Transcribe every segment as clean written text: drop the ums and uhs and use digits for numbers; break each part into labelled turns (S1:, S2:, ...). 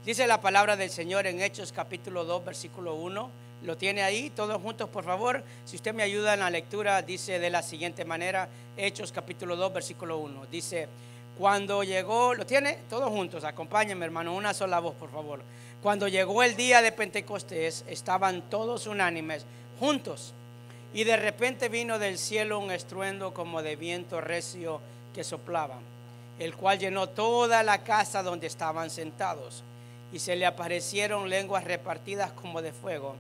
S1: Dice la palabra del Señor en Hechos capítulo 2, versículo 1. Lo tiene ahí, todos juntos por favor. Si usted me ayuda en la lectura, dice de la siguiente manera, Hechos capítulo 2, versículo 1. Dice, cuando llegó, ¿lo tiene? Todos juntos, acompáñenme hermano, una sola voz por favor. Cuando llegó el día de Pentecostés, estaban todos unánimes, juntos. Y de repente vino del cielo un estruendo como de viento recio que soplaba, el cual llenó toda la casa donde estaban sentados. Y se le aparecieron lenguas repartidas como de fuego,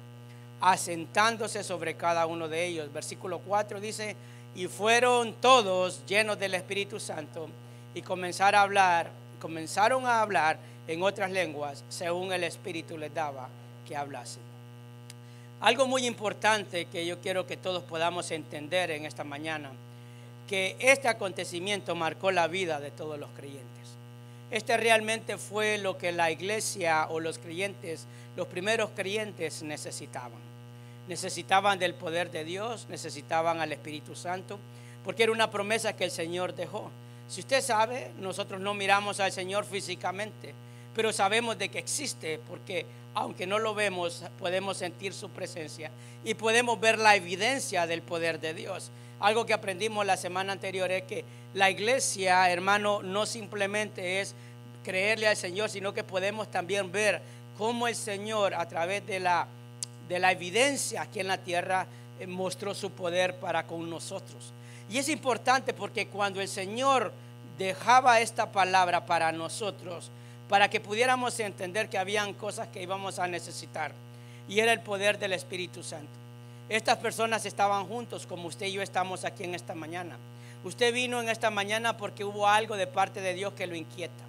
S1: asentándose sobre cada uno de ellos. Versículo 4 dice, y fueron todos llenos del Espíritu Santo y comenzaron a hablar en otras lenguas según el Espíritu les daba que hablasen. Algo muy importante que yo quiero que todos podamos entender en esta mañana, que este acontecimiento marcó la vida de todos los creyentes. Este realmente fue lo que la iglesia o los creyentes, los primeros creyentes necesitaban. Necesitaban del poder de Dios, necesitaban al Espíritu Santo, porque era una promesa que el Señor dejó. Si usted sabe, nosotros no miramos al Señor físicamente, pero sabemos de que existe, porque aunque no lo vemos, podemos sentir su presencia y podemos ver la evidencia del poder de Dios. Algo que aprendimos la semana anterior es que la iglesia, hermano, no simplemente es creerle al Señor, sino que podemos también ver cómo el Señor, a través de la evidencia aquí en la tierra, mostró su poder para con nosotros. Y es importante porque cuando el Señor dejaba esta palabra para nosotros, para que pudiéramos entender que habían cosas que íbamos a necesitar, y era el poder del Espíritu Santo. Estas personas estaban juntos como usted y yo estamos aquí en esta mañana. Usted vino en esta mañana porque hubo algo de parte de Dios que lo inquieta.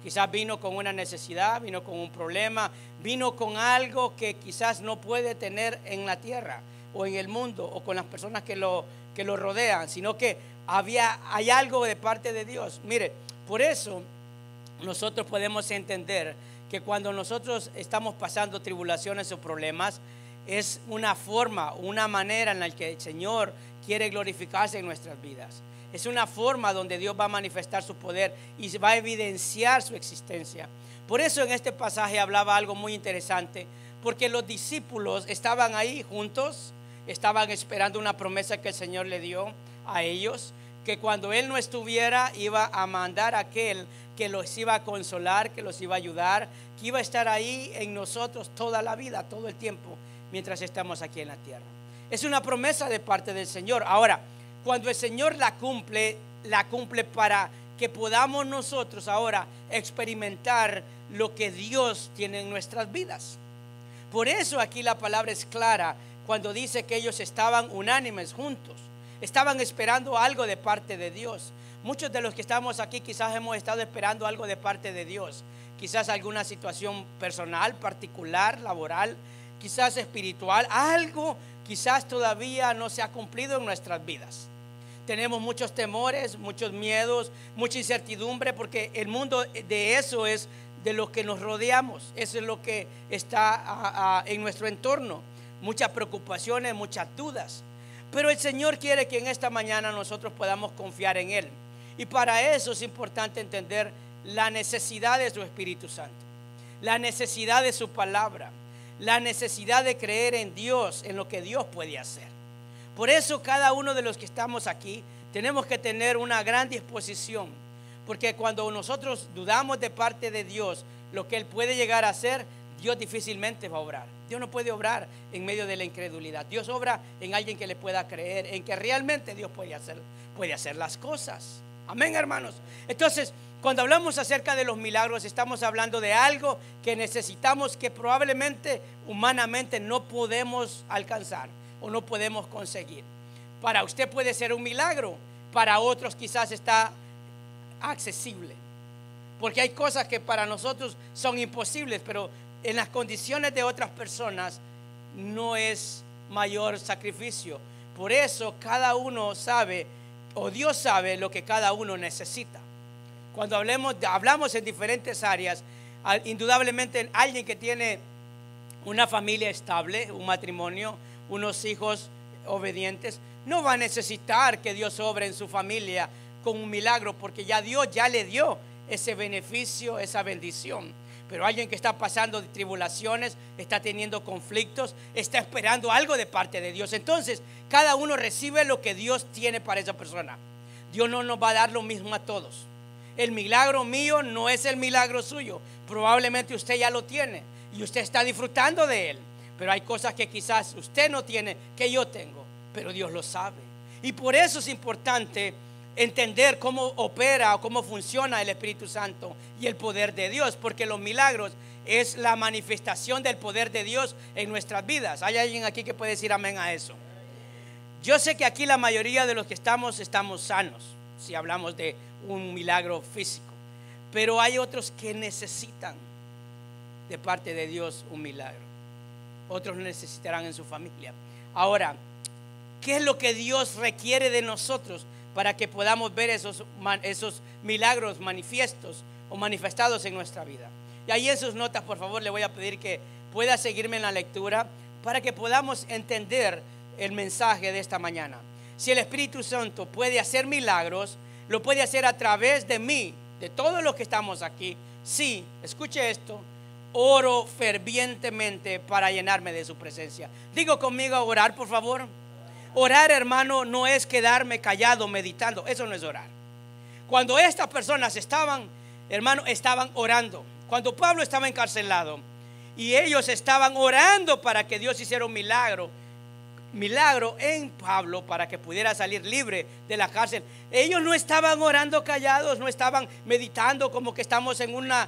S1: Quizás vino con una necesidad, vino con un problema, vino con algo que quizás no puede tener en la tierra o en el mundo o con las personas que lo rodean, sino que hay algo de parte de Dios. Mire, por eso nosotros podemos entender que cuando nosotros estamos pasando tribulaciones o problemas, es una forma, una manera en la que el Señor quiere glorificarse en nuestras vidas. Es una forma donde Dios va a manifestar su poder y va a evidenciar su existencia. Por eso en este pasaje hablaba algo muy interesante, porque los discípulos estaban ahí juntos, estaban esperando una promesa que el Señor le dio a ellos, que cuando Él no estuviera iba a mandar a aquel que los iba a consolar, que los iba a ayudar, que iba a estar ahí en nosotros toda la vida, todo el tiempo, mientras estamos aquí en la tierra. Es una promesa de parte del Señor. Ahora, cuando el Señor la cumple para que podamos nosotros ahora experimentar lo que Dios tiene en nuestras vidas. Por eso aquí la palabra es clara cuando dice que ellos estaban unánimes juntos, estaban esperando algo de parte de Dios. Muchos de los que estamos aquí quizás hemos estado esperando algo de parte de Dios, quizás alguna situación personal, particular, laboral, quizás espiritual, algo quizás todavía no se ha cumplido en nuestras vidas. Tenemos muchos temores, muchos miedos, mucha incertidumbre, porque el mundo de eso es de lo que nos rodeamos. Eso es lo que está en nuestro entorno. Muchas preocupaciones, muchas dudas. Pero el Señor quiere que en esta mañana nosotros podamos confiar en Él. Y para eso es importante entender la necesidad de su Espíritu Santo, la necesidad de su palabra, la necesidad de creer en Dios, en lo que Dios puede hacer. Por eso cada uno de los que estamos aquí tenemos que tener una gran disposición, porque cuando nosotros dudamos de parte de Dios lo que Él puede llegar a hacer, Dios difícilmente va a obrar. Dios no puede obrar en medio de la incredulidad. Dios obra en alguien que le pueda creer, en que realmente Dios puede hacer las cosas. Amén, hermanos. Entonces, cuando hablamos acerca de los milagros, estamos hablando de algo que necesitamos, que probablemente humanamente no podemos alcanzar o no podemos conseguir. Para usted puede ser un milagro, para otros quizás está accesible, porque hay cosas que para nosotros son imposibles, pero en las condiciones de otras personas no es mayor sacrificio. Por eso cada uno sabe, o Dios sabe lo que cada uno necesita. Cuando hablamos en diferentes áreas, indudablemente alguien que tiene una familia estable, un matrimonio, unos hijos obedientes, no va a necesitar que Dios obre en su familia con un milagro, porque ya Dios ya le dio ese beneficio, esa bendición. pero alguien que está pasando de tribulaciones, está teniendo conflictos, está esperando algo de parte de Dios. Entonces, cada uno recibe lo que Dios tiene para esa persona. Dios no nos va a dar lo mismo a todos. El milagro mío no es el milagro suyo. Probablemente usted ya lo tiene y usted está disfrutando de él. Pero hay cosas que quizás usted no tiene, que yo tengo, pero Dios lo sabe. Y por eso es importante entender cómo opera o cómo funciona el Espíritu Santo y el poder de Dios, porque los milagros es la manifestación del poder de Dios en nuestras vidas. ¿Hay alguien aquí que puede decir amén a eso? Yo sé que aquí la mayoría de los que estamos sanos, si hablamos de un milagro físico, pero hay otros que necesitan de parte de Dios un milagro. Otros necesitarán en su familia. Ahora, ¿qué es lo que Dios requiere de nosotros para que podamos ver esos milagros manifiestos o manifestados en nuestra vida? Y ahí en sus notas, por favor, le voy a pedir que pueda seguirme en la lectura para que podamos entender el mensaje de esta mañana. Si el Espíritu Santo puede hacer milagros, lo puede hacer a través de mí, de todos los que estamos aquí. Sí, escuche esto: oro fervientemente para llenarme de su presencia. Digo conmigo, orar, por favor. Orar, hermano, no es quedarme callado meditando. Eso no es orar. Cuando estas personas estaban, hermano, estaban orando. Cuando Pablo estaba encarcelado y ellos estaban orando para que Dios hiciera un milagro en Pablo para que pudiera salir libre de la cárcel. Ellos no estaban orando callados, no estaban meditando como que estamos en una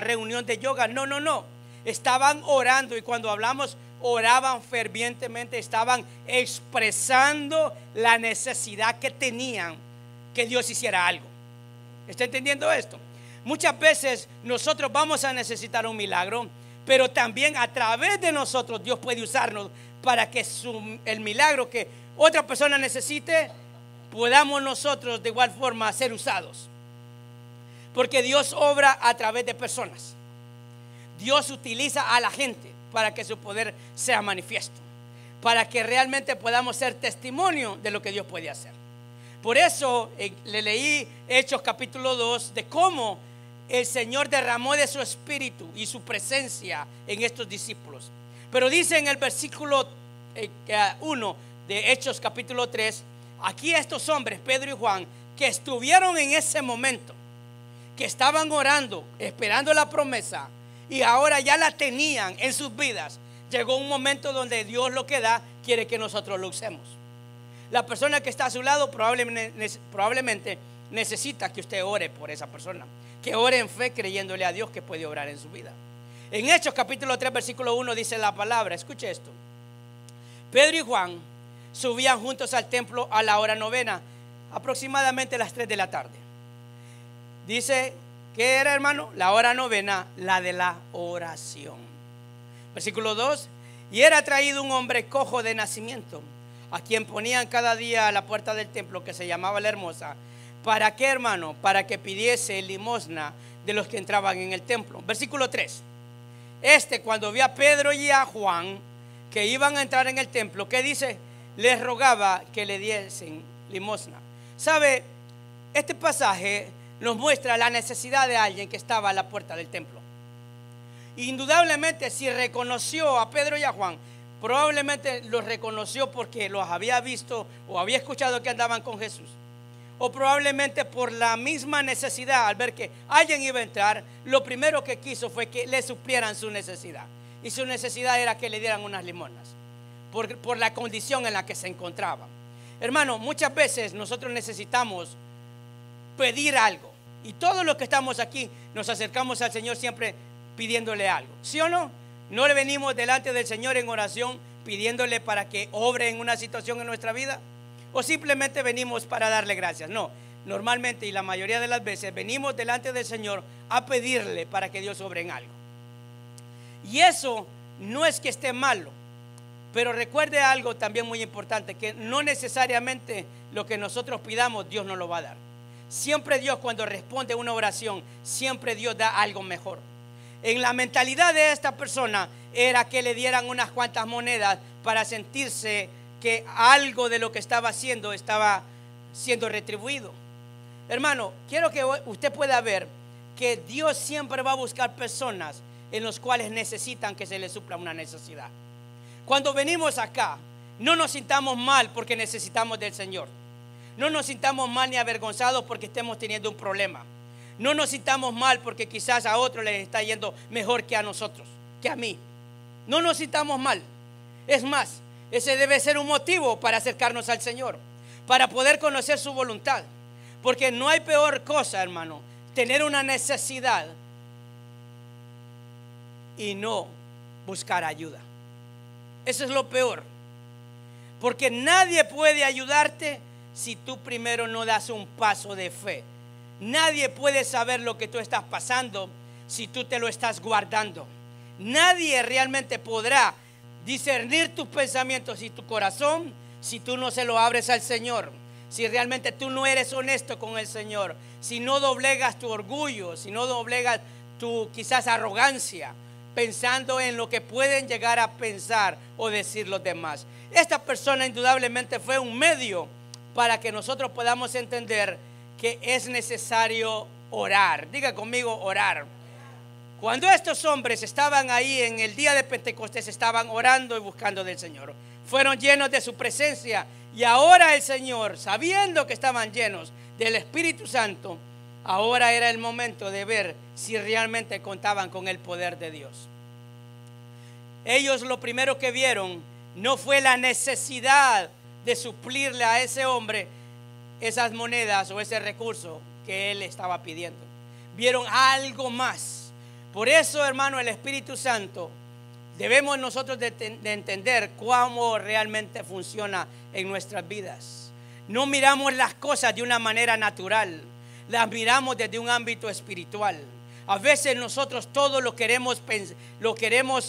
S1: reunión de yoga. No. Estaban orando, y cuando hablamos oraban fervientemente, estaban expresando la necesidad que tenían que Dios hiciera algo. ¿Está entendiendo esto? Muchas veces nosotros vamos a necesitar un milagro, pero también a través de nosotros Dios puede usarnos para que el milagro que otra persona necesite, podamos nosotros de igual forma ser usados. Porque Dios obra a través de personas. Dios utiliza a la gente para que su poder sea manifiesto, para que realmente podamos ser testimonio de lo que Dios puede hacer. Por eso le leí Hechos capítulo 2 de cómo el Señor derramó de su espíritu y su presencia en estos discípulos. Pero dice en el versículo 1 de Hechos capítulo 3, aquí estos hombres, Pedro y Juan, que estuvieron en ese momento, que estaban orando, esperando la promesa, y ahora ya la tenían en sus vidas. Llegó un momento donde Dios lo que da quiere que nosotros lo usemos. La persona que está a su lado probablemente necesita que usted ore por esa persona, que ore en fe creyéndole a Dios que puede obrar en su vida. En Hechos capítulo 3 versículo 1 dice la palabra, escuche esto: Pedro y Juan subían juntos al templo a la hora novena, aproximadamente a las 3 de la tarde. Dice, ¿qué era, hermano? La hora novena, la de la oración. Versículo 2: y era traído un hombre cojo de nacimiento, a quien ponían cada día a la puerta del templo, que se llamaba La Hermosa. ¿Para qué, hermano? Para que pidiese limosna de los que entraban en el templo. Versículo 3: cuando vio a Pedro y a Juan que iban a entrar en el templo, ¿qué dice? Les rogaba que le diesen limosna. ¿Sabe? Este pasaje nos muestra la necesidad de alguien que estaba a la puerta del templo. Indudablemente, si reconoció a Pedro y a Juan, probablemente los reconoció porque los había visto o había escuchado que andaban con Jesús, o probablemente por la misma necesidad. Al ver que alguien iba a entrar, lo primero que quiso fue que le suplieran su necesidad, y su necesidad era que le dieran unas limonas por la condición en la que se encontraba. Hermano, muchas veces nosotros necesitamos pedir algo, y todos los que estamos aquí nos acercamos al Señor siempre pidiéndole algo, ¿sí o no? No le venimos delante del Señor en oración pidiéndole para que obre en una situación en nuestra vida, o simplemente venimos para darle gracias. No, normalmente y la mayoría de las veces venimos delante del Señor a pedirle para que Dios obre en algo. Y eso no es que esté malo, pero recuerde algo también muy importante, que no necesariamente lo que nosotros pidamos Dios nos lo va a dar. Siempre Dios, cuando responde una oración, siempre Dios da algo mejor. En la mentalidad de esta persona era que le dieran unas cuantas monedas para sentirse que algo de lo que estaba haciendo estaba siendo retribuido. Hermano, quiero que usted pueda ver Porque Dios siempre va a buscar personas en las cuales necesitan que se les supla una necesidad. Cuando venimos acá, no nos sintamos mal porque necesitamos del Señor. No nos sintamos mal ni avergonzados porque estemos teniendo un problema. No nos sintamos mal porque quizás a otro les está yendo mejor que a nosotros, que a mí. No nos sintamos mal. Es más, ese debe ser un motivo para acercarnos al Señor, para poder conocer su voluntad. Porque no hay peor cosa, hermano, tener una necesidad y no buscar ayuda. Eso es lo peor. Porque nadie puede ayudarte si tú primero no das un paso de fe. Nadie puede saber lo que tú estás pasando si tú te lo estás guardando. Nadie realmente podrá discernir tus pensamientos y tu corazón si tú no se lo abres al Señor. Si realmente tú no eres honesto con el Señor, si no doblegas tu orgullo, si no doblegas tu quizás arrogancia, pensando en lo que pueden llegar a pensar o decir los demás. Esta persona indudablemente fue un medio para que nosotros podamos entender que es necesario orar. Diga conmigo, orar. Cuando estos hombres estaban ahí en el día de Pentecostés, estaban orando y buscando del Señor. Fueron llenos de su presencia. Y ahora el Señor, sabiendo que estaban llenos del Espíritu Santo, ahora era el momento de ver si realmente contaban con el poder de Dios. Ellos lo primero que vieron no fue la necesidad de suplirle a ese hombre esas monedas o ese recurso que él estaba pidiendo. Vieron algo más. Por eso, hermano, el Espíritu Santo debemos nosotros de entender cómo realmente funciona en nuestras vidas. No miramos las cosas de una manera natural, las miramos desde un ámbito espiritual. A veces nosotros todo lo queremos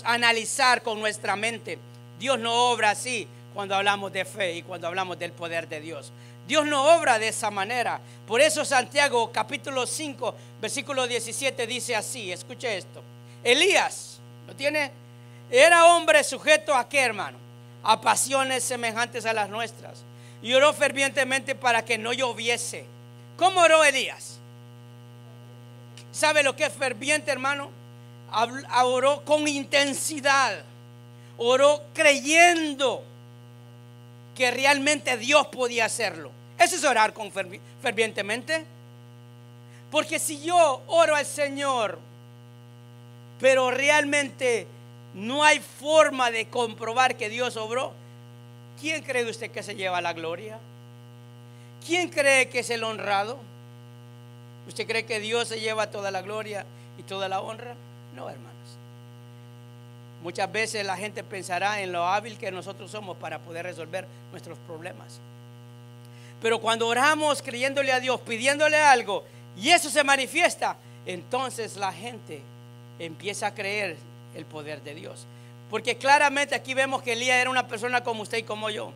S1: analizar con nuestra mente. Dios no obra así cuando hablamos de fe y cuando hablamos del poder de Dios. Dios no obra de esa manera. Por eso Santiago capítulo 5 versículo 17 dice así, escuche esto. Elías, ¿lo tiene? Era hombre sujeto a ¿qué, hermano? A pasiones semejantes a las nuestras. Y oró fervientemente para que no lloviese. ¿Cómo oró Elías? ¿Sabe lo que es ferviente, hermano? Oró con intensidad. Oró creyendo que realmente Dios podía hacerlo. Eso es orar con fervientemente. Porque si yo oro al Señor, pero realmente no hay forma de comprobar que Dios obró, ¿quién cree usted que se lleva la gloria? ¿Quién cree que es el honrado? ¿Usted cree que Dios se lleva toda la gloria y toda la honra? No, hermanos. Muchas veces la gente pensará en lo hábil que nosotros somos para poder resolver nuestros problemas. Pero cuando oramos creyéndole a Dios, pidiéndole algo, y eso se manifiesta, entonces la gente empieza a creer el poder de Dios. Porque claramente aquí vemos que Elías era una persona como usted y como yo.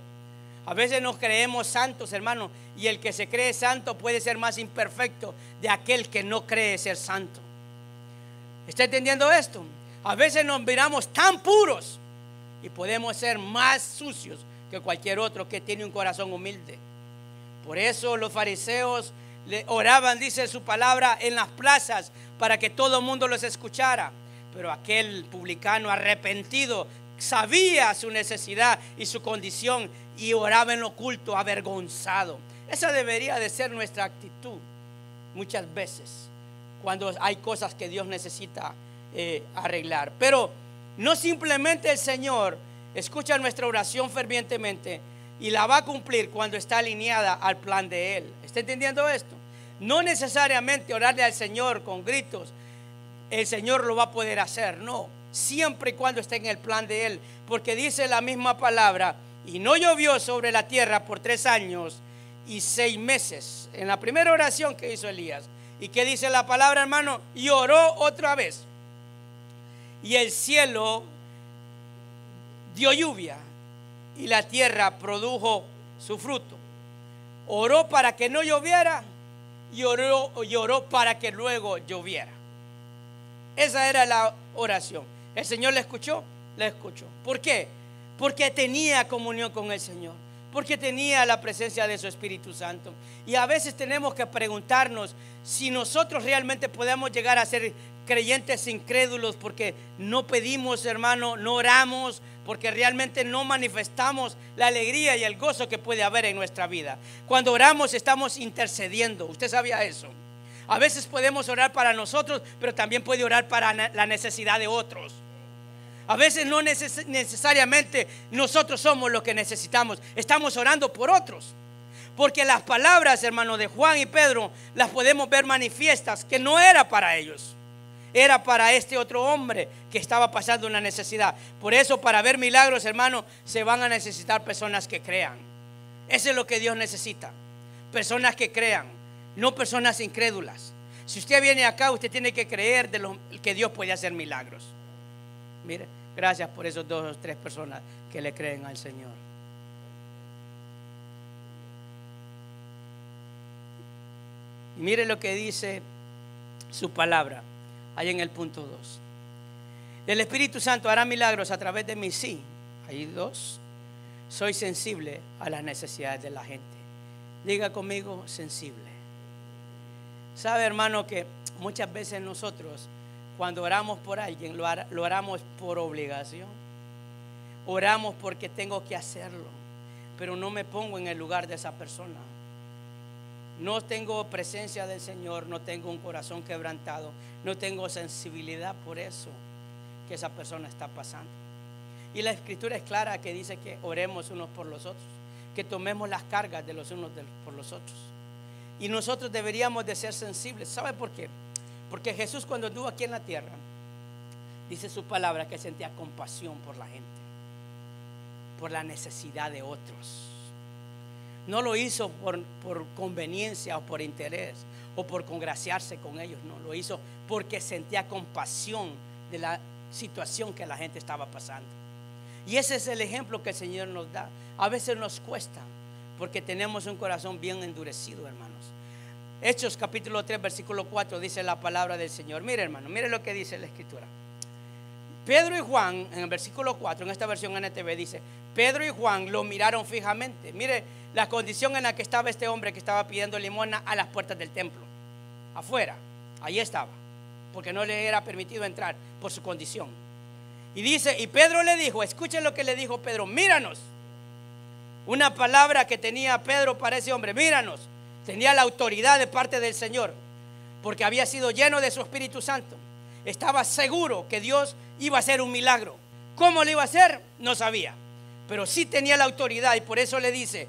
S1: A veces nos creemos santos, hermano, y el que se cree santo puede ser más imperfecto de aquel que no cree ser santo. ¿Está entendiendo esto? A veces nos miramos tan puros y podemos ser más sucios que cualquier otro que tiene un corazón humilde. Por eso los fariseos oraban, dice su palabra, en las plazas para que todo el mundo los escuchara. Pero aquel publicano arrepentido sabía su necesidad y su condición y oraba en lo oculto, avergonzado. Esa debería de ser nuestra actitud muchas veces cuando hay cosas que Dios necesita arreglar. Pero no simplemente el Señor escucha nuestra oración fervientemente y la va a cumplir cuando está alineada al plan de Él. ¿Está entendiendo esto? No necesariamente orarle al Señor con gritos el Señor lo va a poder hacer, no, siempre y cuando esté en el plan de Él, porque dice la misma palabra, y no llovió sobre la tierra por 3 años y 6 meses, en la primera oración que hizo Elías. ¿Y qué dice la palabra, hermano? Y oró otra vez, y el cielo dio lluvia, y la tierra produjo su fruto. Oró para que no lloviera, y oró para que luego lloviera. Esa era la oración. ¿El Señor le escuchó? Le escuchó. ¿Por qué? Porque tenía comunión con el Señor. porque tenía la presencia de su Espíritu Santo. Y a veces tenemos que preguntarnos si nosotros realmente podemos llegar a ser creyentes incrédulos porque no pedimos, hermano, no oramos, porque realmente no manifestamos la alegría y el gozo que puede haber en nuestra vida. Cuando oramos estamos intercediendo. ¿Usted sabía eso? A veces podemos orar para nosotros, pero también puede orar para la necesidad de otros. A veces no necesariamente nosotros somos los que necesitamos, estamos orando por otros. Porque las palabras, hermano, de Juan y Pedro las podemos ver manifiestas que no era para ellos, era para este otro hombre que estaba pasando una necesidad. Por eso, para ver milagros, hermano, se van a necesitar personas que crean. Eso es lo que Dios necesita, personas que crean, no personas incrédulas. Si usted viene acá, usted tiene que creer que Dios puede hacer milagros. Mire, gracias por esos 2 o 3 personas que le creen al Señor. Y mire lo que dice su palabra ahí en el punto 2. El Espíritu Santo hará milagros a través de mí, sí. Ahí 2. Soy sensible a las necesidades de la gente. Diga conmigo, sensible. Sabe, hermano, que muchas veces nosotros, cuando oramos por alguien, lo oramos por obligación. Oramos porque tengo que hacerlo, pero no me pongo en el lugar de esa persona. No tengo presencia del Señor, no tengo un corazón quebrantado, no tengo sensibilidad por eso que esa persona está pasando. Y la Escritura es clara que dice que oremos unos por los otros, que tomemos las cargas de los unos por los otros. Y nosotros deberíamos de ser sensibles. ¿Sabe por qué? Porque Jesús, cuando estuvo aquí en la tierra, dice su palabra que sentía compasión por la gente, por la necesidad de otros. No lo hizo por conveniencia o por interés o por congraciarse con ellos. No, lo hizo porque sentía compasión de la situación que la gente estaba pasando. Y ese es el ejemplo que el Señor nos da. A veces nos cuesta porque tenemos un corazón bien endurecido, hermanos. Hechos capítulo 3 versículo 4 dice la palabra del Señor. Mire, hermano, mire lo que dice la Escritura. Pedro y Juan, en el versículo 4, en esta versión NTV dice: Pedro y Juan lo miraron fijamente. Mire la condición en la que estaba este hombre que estaba pidiendo limosna a las puertas del templo, afuera, ahí estaba, porque no le era permitido entrar por su condición. Y dice, y Pedro le dijo, escuchen lo que le dijo Pedro: míranos. Una palabra que tenía Pedro para ese hombre: míranos. Tenía la autoridad de parte del Señor, porque había sido lleno de su Espíritu Santo. Estaba seguro que Dios iba a hacer un milagro. ¿Cómo lo iba a hacer? No sabía, pero sí tenía la autoridad. Y por eso le dice: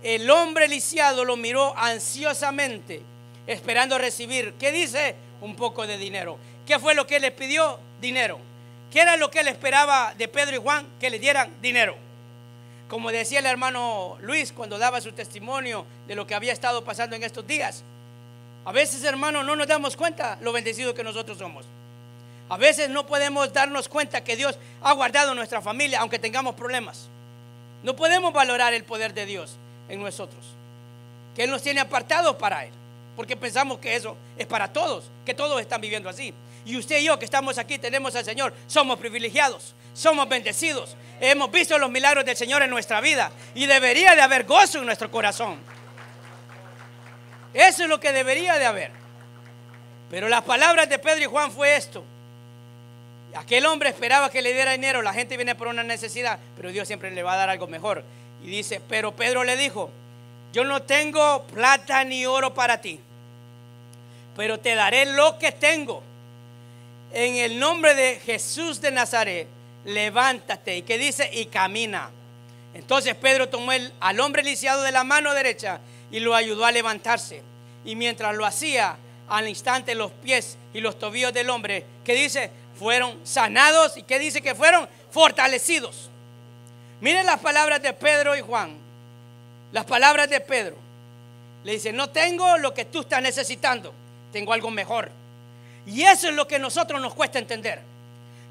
S1: el hombre lisiado lo miró ansiosamente, esperando recibir, ¿qué dice? Un poco de dinero. ¿Qué fue lo que le pidió? Dinero. ¿Qué era lo que él esperaba de Pedro y Juan? Que le dieran dinero. Como decía el hermano Luis cuando daba su testimonio de lo que había estado pasando en estos días. A veces, hermano, no nos damos cuenta lo bendecidos que nosotros somos. A veces no podemos darnos cuenta que Dios ha guardado nuestra familia aunque tengamos problemas. No podemos valorar el poder de Dios en nosotros, que Él nos tiene apartados para Él, porque pensamos que eso es para todos, que todos están viviendo así. Y usted y yo que estamos aquí tenemos al Señor, somos privilegiados, somos bendecidos. Hemos visto los milagros del Señor en nuestra vida y debería de haber gozo en nuestro corazón. Eso es lo que debería de haber. Pero las palabras de Pedro y Juan fue esto: aquel hombre esperaba que le diera dinero. La gente viene por una necesidad, pero Dios siempre le va a dar algo mejor. Y dice, pero Pedro le dijo: yo no tengo plata ni oro para ti, pero te daré lo que tengo. En el nombre de Jesús de Nazaret, levántate. ¿Y qué dice? Y camina. Entonces Pedro tomó al hombre lisiado de la mano derecha y lo ayudó a levantarse. Y mientras lo hacía, al instante los pies y los tobillos del hombre, ¿qué dice? Fueron sanados. ¿Y qué dice? Que fueron fortalecidos. Miren las palabras de Pedro y Juan. Las palabras de Pedro. Le dice: no tengo lo que tú estás necesitando, tengo algo mejor. Y eso es lo que a nosotros nos cuesta entender,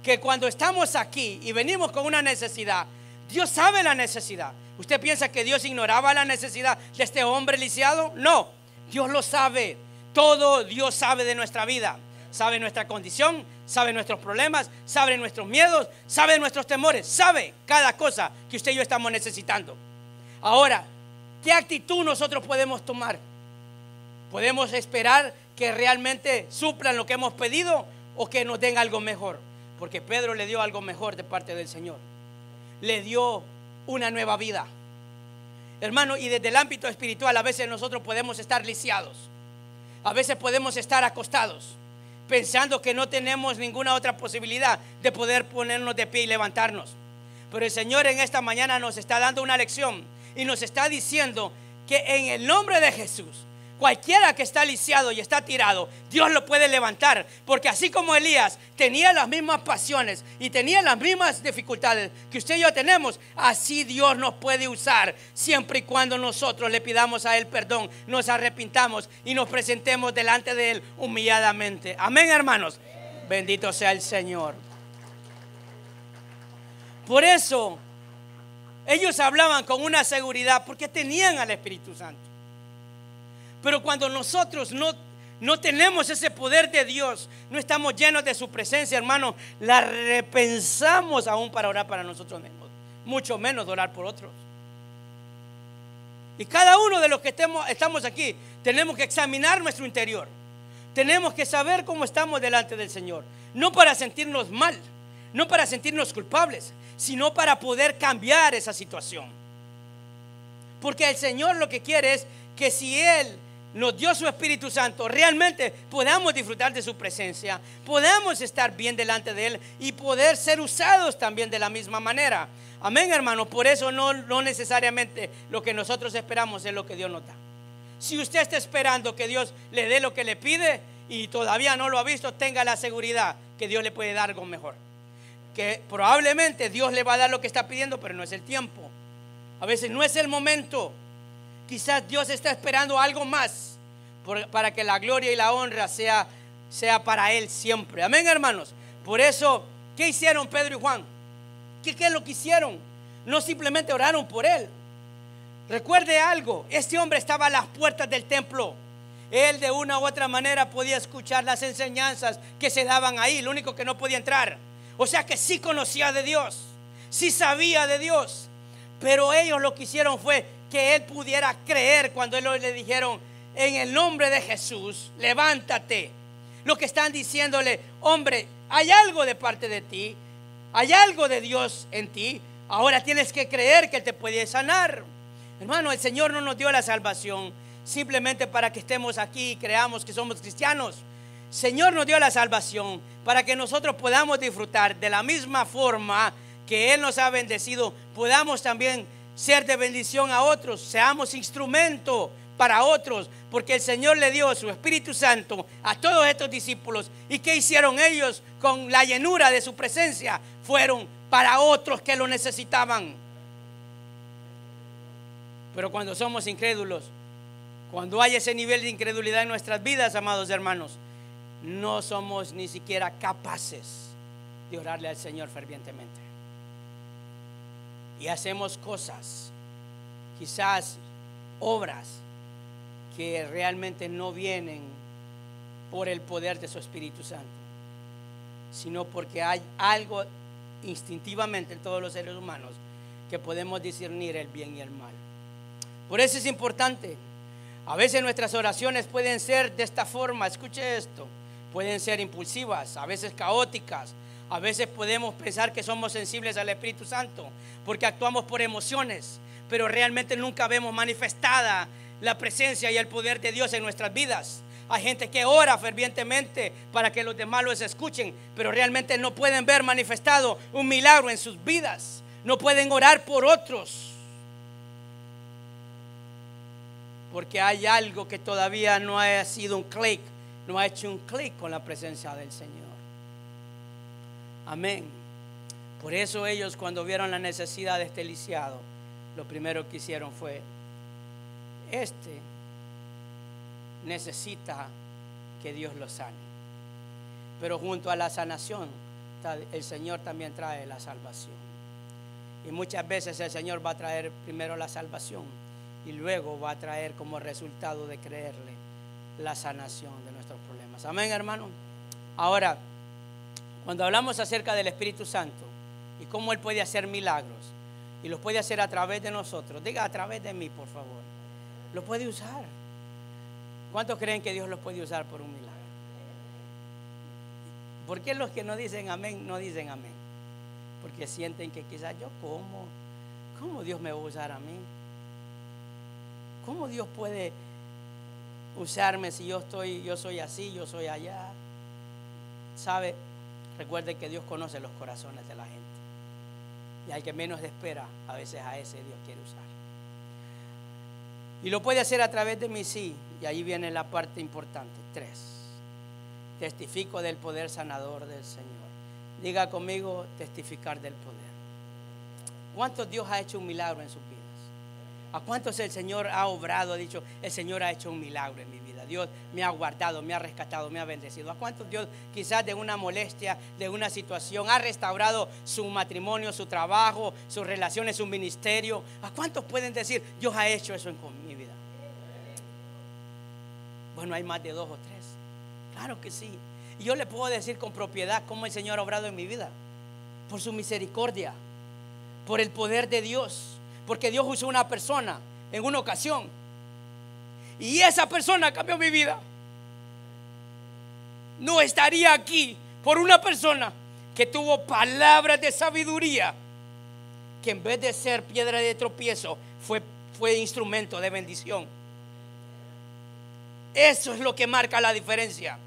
S1: que cuando estamos aquí y venimos con una necesidad, Dios sabe la necesidad. ¿Usted piensa que Dios ignoraba la necesidad de este hombre lisiado? No, Dios lo sabe. Todo Dios sabe de nuestra vida. Sabe nuestra condición, sabe nuestros problemas, sabe nuestros miedos, sabe nuestros temores, sabe cada cosa que usted y yo estamos necesitando. Ahora, ¿qué actitud nosotros podemos tomar? ¿Podemos esperar que realmente suplan lo que hemos pedido o que nos den algo mejor? Porque Pedro le dio algo mejor de parte del Señor. Le dio una nueva vida. Hermano, y desde el ámbito espiritual a veces nosotros podemos estar lisiados. A veces podemos estar acostados, pensando que no tenemos ninguna otra posibilidad de poder ponernos de pie y levantarnos. Pero el Señor en esta mañana nos está dando una lección y nos está diciendo que en el nombre de Jesús, cualquiera que está lisiado y está tirado, Dios lo puede levantar. Porque así como Elías tenía las mismas pasiones y tenía las mismas dificultades que usted y yo tenemos, así Dios nos puede usar, siempre y cuando nosotros le pidamos a Él perdón, nos arrepintamos y nos presentemos delante de Él humilladamente. Amén, hermanos. Bendito sea el Señor. Por eso ellos hablaban con una seguridad, porque tenían al Espíritu Santo. Pero cuando nosotros no tenemos ese poder de Dios, no estamos llenos de su presencia, hermano, la repensamos aún para orar para nosotros mismos, mucho menos de orar por otros. Y cada uno de los que estamos aquí tenemos que examinar nuestro interior. Tenemos que saber cómo estamos delante del Señor, no para sentirnos mal, no para sentirnos culpables, sino para poder cambiar esa situación. Porque el Señor lo que quiere es que si Él nos dio su Espíritu Santo, realmente podamos disfrutar de su presencia, podamos estar bien delante de Él y poder ser usados también de la misma manera. Amén, hermanos. Por eso no necesariamente lo que nosotros esperamos es lo que Dios nos da. Si usted está esperando que Dios le dé lo que le pide y todavía no lo ha visto, tenga la seguridad que Dios le puede dar algo mejor. Que probablemente Dios le va a dar lo que está pidiendo, pero no es el tiempo. A veces no es el momento. Quizás Dios está esperando algo más para que la gloria y la honra sea para Él siempre. Amén, hermanos. Por eso, ¿qué hicieron Pedro y Juan? ¿Qué es lo que hicieron? No simplemente oraron por Él. Recuerde algo, este hombre estaba a las puertas del templo. Él de una u otra manera podía escuchar las enseñanzas que se daban ahí. Lo único que no podía entrar. O sea que sí conocía de Dios, sí sabía de Dios. Pero ellos lo que hicieron fue que él pudiera creer cuando ellos le dijeron: en el nombre de Jesús, levántate. Lo que están diciéndole: hombre, hay algo de parte de ti, hay algo de Dios en ti. Ahora tienes que creer que Él te puede sanar. Hermano, el Señor no nos dio la salvación simplemente para que estemos aquí y creamos que somos cristianos. Señor nos dio la salvación para que nosotros podamos disfrutar de la misma forma que Él nos ha bendecido, podamos también ser de bendición a otros, seamos instrumento para otros, porque el Señor le dio su Espíritu Santo a todos estos discípulos. ¿Y qué hicieron ellos con la llenura de su presencia? Fueron para otros que lo necesitaban. Pero cuando somos incrédulos, cuando hay ese nivel de incredulidad en nuestras vidas, amados hermanos, no somos ni siquiera capaces de orarle al Señor fervientemente. Y hacemos cosas, quizás obras, que realmente no vienen por el poder de su Espíritu Santo, sino porque hay algo instintivamente en todos los seres humanos que podemos discernir el bien y el mal. Por eso es importante. A veces nuestras oraciones pueden ser de esta forma, escuche esto, pueden ser impulsivas, a veces caóticas. A veces podemos pensar que somos sensibles al Espíritu Santo porque actuamos por emociones, pero realmente nunca vemos manifestada la presencia y el poder de Dios en nuestras vidas. Hay gente que ora fervientemente para que los demás los escuchen, pero realmente no pueden ver manifestado un milagro en sus vidas. No pueden orar por otros porque hay algo que todavía no ha sido un clic, no ha hecho un clic con la presencia del Señor. Amén. Por eso ellos, cuando vieron la necesidad de este lisiado, lo primero que hicieron fue: este necesita que Dios lo sane. Pero junto a la sanación, el Señor también trae la salvación. Y muchas veces el Señor va a traer primero la salvación y luego va a traer como resultado de creerle la sanación de nuestros problemas. Amén, hermano. Ahora, cuando hablamos acerca del Espíritu Santo y cómo Él puede hacer milagros, y lo puede hacer a través de nosotros. Diga a través de mí, por favor. Lo puede usar. ¿Cuántos creen que Dios los puede usar por un milagro? ¿Por qué los que no dicen amén no dicen amén? Porque sienten que quizás yo ¿cómo Dios me va a usar a mí? ¿Cómo Dios puede usarme si yo soy así, yo soy allá? ¿Sabe? Recuerde que Dios conoce los corazones de la gente. Y al que menos espera, a veces a ese Dios quiere usar. Y lo puede hacer a través de mí, sí. Y ahí viene la parte importante. 3. Testifico del poder sanador del Señor. Diga conmigo, testificar del poder. ¿Cuántos Dios ha hecho un milagro en sus vidas? ¿A cuántos el Señor ha obrado? Ha dicho, el Señor ha hecho un milagro en mi vida. Dios me ha guardado, me ha rescatado, me ha bendecido. ¿A cuántos Dios quizás de una molestia, de una situación, ha restaurado su matrimonio, su trabajo, sus relaciones, su ministerio? ¿A cuántos pueden decir, Dios ha hecho eso en mi vida? Bueno, hay más de 2 o 3. Claro que sí. Y yo le puedo decir con propiedad cómo el Señor ha obrado en mi vida. Por su misericordia, por el poder de Dios. Porque Dios usó una persona en una ocasión y esa persona cambió mi vida. No estaría aquí por una persona que tuvo palabras de sabiduría, que en vez de ser piedra de tropiezo fue instrumento de bendición. Eso es lo que marca la diferencia.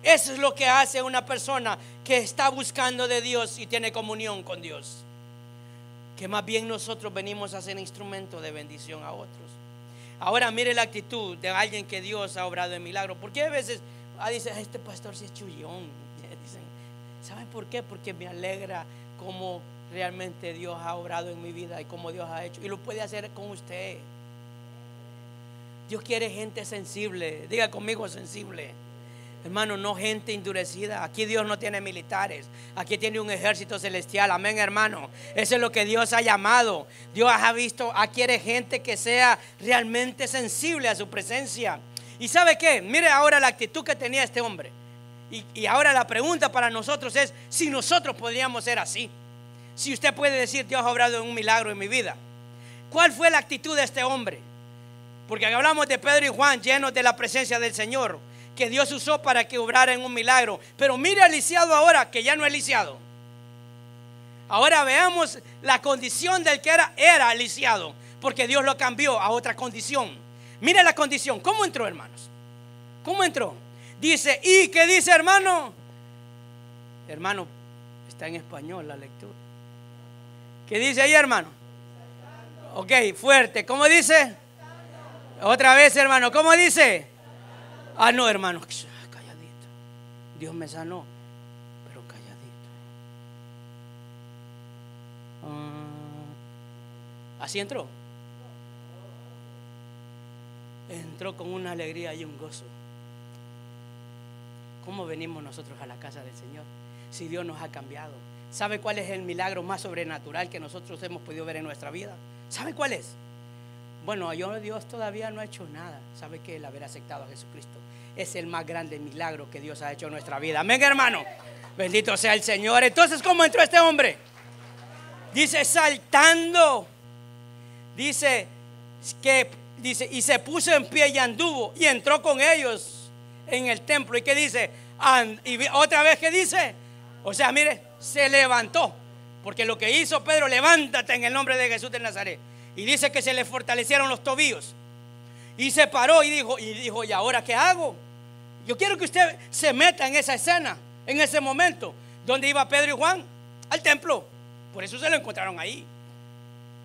S1: Eso es lo que hace una persona que está buscando de Dios y tiene comunión con Dios. Que más bien nosotros venimos a ser instrumento de bendición a otros. Ahora mire la actitud de alguien que Dios ha obrado en milagro. Porque a veces dicen, este pastor sí es chullón. Dicen, ¿saben por qué? Porque me alegra cómo realmente Dios ha obrado en mi vida y cómo Dios ha hecho. Y lo puede hacer con usted. Dios quiere gente sensible. Diga conmigo, sensible. Hermano, no gente endurecida. Aquí Dios no tiene militares. Aquí tiene un ejército celestial. Amén, hermano. Eso es lo que Dios ha llamado. Dios ha visto, quiere gente que sea realmente sensible a su presencia. ¿Y sabe qué? Mire ahora la actitud que tenía este hombre. Y ahora la pregunta para nosotros es si nosotros podríamos ser así. Si usted puede decir, Dios ha obrado en un milagro en mi vida. ¿Cuál fue la actitud de este hombre? Porque hablamos de Pedro y Juan llenos de la presencia del Señor, que Dios usó para que obrara en un milagro. Pero mire al lisiado ahora, que ya no es lisiado. Ahora veamos la condición del que era lisiado, porque Dios lo cambió a otra condición. Mire la condición. ¿Cómo entró, hermanos? ¿Cómo entró? Dice, ¿y qué dice, hermano? Hermano, está en español la lectura. ¿Qué dice ahí, hermano? Ok, fuerte. ¿Cómo dice? Otra vez, hermano. ¿Cómo dice? No, hermano, calladito. Dios me sanó, pero calladito. Así entró. Entró con una alegría y un gozo. ¿Cómo venimos nosotros a la casa del Señor? Si Dios nos ha cambiado. ¿Sabe cuál es el milagro más sobrenatural que nosotros hemos podido ver en nuestra vida? ¿Sabe cuál es? Bueno, Dios todavía no ha hecho nada. ¿Sabe qué? El haber aceptado a Jesucristo es el más grande milagro que Dios ha hecho en nuestra vida. Amén, hermano. Bendito sea el Señor. Entonces, ¿cómo entró este hombre? Dice, saltando. Dice, y se puso en pie y anduvo y entró con ellos en el templo. ¿Y qué dice? Y otra vez, ¿qué dice? O sea, mire, se levantó. Porque lo que hizo Pedro, levántate en el nombre de Jesús de Nazaret. Y dice que se le fortalecieron los tobillos. Y se paró y dijo, ¿y ahora qué hago? Yo quiero que usted se meta en esa escena, en ese momento, donde iba Pedro y Juan al templo. Por eso se lo encontraron ahí.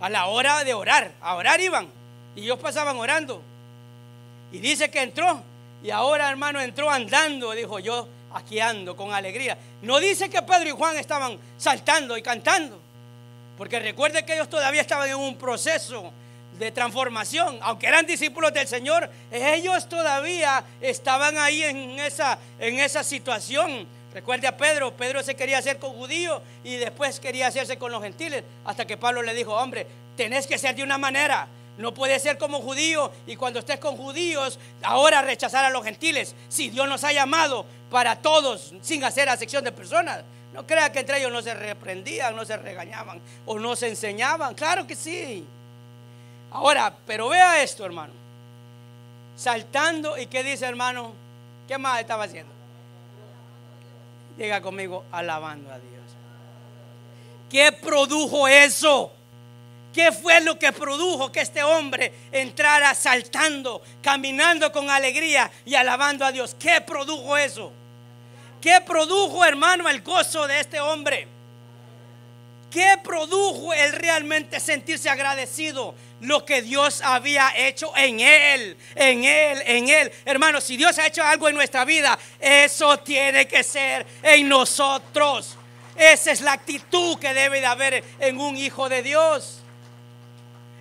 S1: A la hora de orar, a orar iban. Y ellos pasaban orando. Y dice que entró. Y ahora, hermano, entró andando. Dijo, yo aquí ando con alegría. No dice que Pedro y Juan estaban saltando y cantando. Porque recuerde que ellos todavía estaban en un proceso de transformación. Aunque eran discípulos del Señor, ellos todavía estaban ahí en esa situación. Recuerde a Pedro. Pedro se quería hacer con judíos y después quería hacerse con los gentiles. Hasta que Pablo le dijo, hombre, tenés que ser de una manera. No puede ser como judío y cuando estés con judíos ahora rechazar a los gentiles. Si Dios nos ha llamado para todos sin hacer acepción de personas. No crea que entre ellos no se reprendían, no se regañaban o no se enseñaban. Claro que sí. Ahora, pero vea esto, hermano. Saltando, ¿y qué dice, hermano? ¿Qué más estaba haciendo? Diga conmigo, alabando a Dios. ¿Qué produjo eso? ¿Qué fue lo que produjo que este hombre entrara saltando, caminando con alegría y alabando a Dios? ¿Qué produjo eso? ¿Qué produjo, hermano, el gozo de este hombre? ¿Qué produjo el realmente sentirse agradecido? Lo que Dios había hecho en él, en él, en él. Hermano, si Dios ha hecho algo en nuestra vida, eso tiene que ser en nosotros. Esa es la actitud que debe de haber en un hijo de Dios.